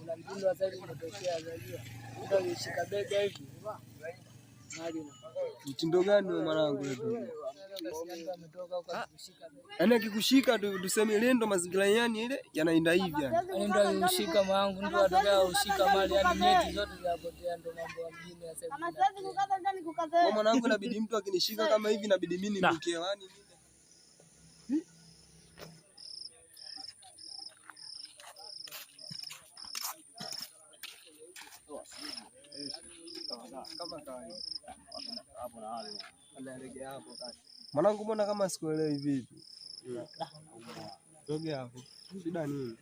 kuna mtindo sasa hivi umetokea, unajua mtu akishika bega hivi mali na mtindo gani wewe mwanangu? Yaani akikushika tuseme ile ndo mazingira yani ile yanaenda hivi yani. Ndio ushika mwanangu ndio atokea ushika mali yani nyeti zote zinapotea, ndo mambo ya mjini sasa hivi. Anasema kukaza ndani kukaza. Kwa mwanangu inabidi mtu akinishika kama hivi inabidi mimi niruke hewani vile. Kama kawaida. Hapo na wale. Anaelekea hapo kati. Mwanangu mbona kama sikuelewi vipi? Sogea hapo. Shida nini?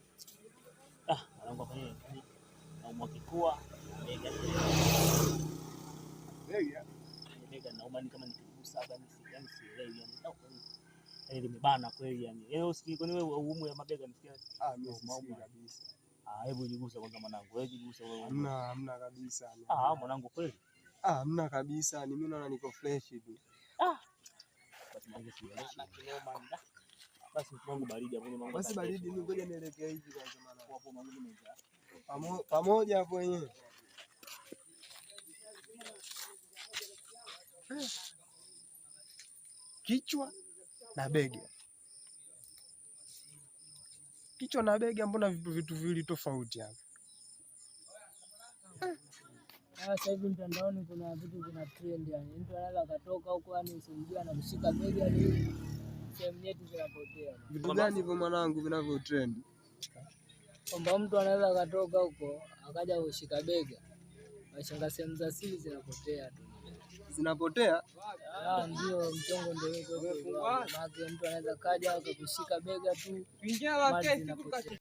Mwanangu afanye na mwakikua bega. Bega na umani kama nikigusa hapa yani sielewi yani. Yaani limebana kweli yani. Leo usikii kwani wewe uumu ya mabega nisikia? Mimi sisikii kabisa. Hebu jigusa kwanza mwanangu. Wewe jigusa wewe. Hamna kabisa. Mwanangu kweli? Hamna kabisa. Ni mimi naona niko fresh tu. Basi mwanangu sielewi. Basi mwanangu baridi hapo mwanangu. Basi baridi mimi ngoja nielekee hivi kwanza maana. Hapo mwanangu mmoja. Pamoja hapo wenyewe. Kichwa na bega. Kichwa na bega, mbona vitu viwili tofauti hapa? Sasa hivi mtandaoni kuna vitu vina trend yani. Mtu anaweza akatoka huko yani usimjua na kushika bega ni sehemu nyeti zinapotea. Vitu gani hivyo mwanangu vinavyo trend? Kwamba mtu anaweza akatoka huko akaja kushika bega. Washanga sehemu za siri zinapotea tu. Zinapotea? Ndio mchongo ndio huko. Maana mtu anaweza kaja akakushika bega tu. Mali zinapotea.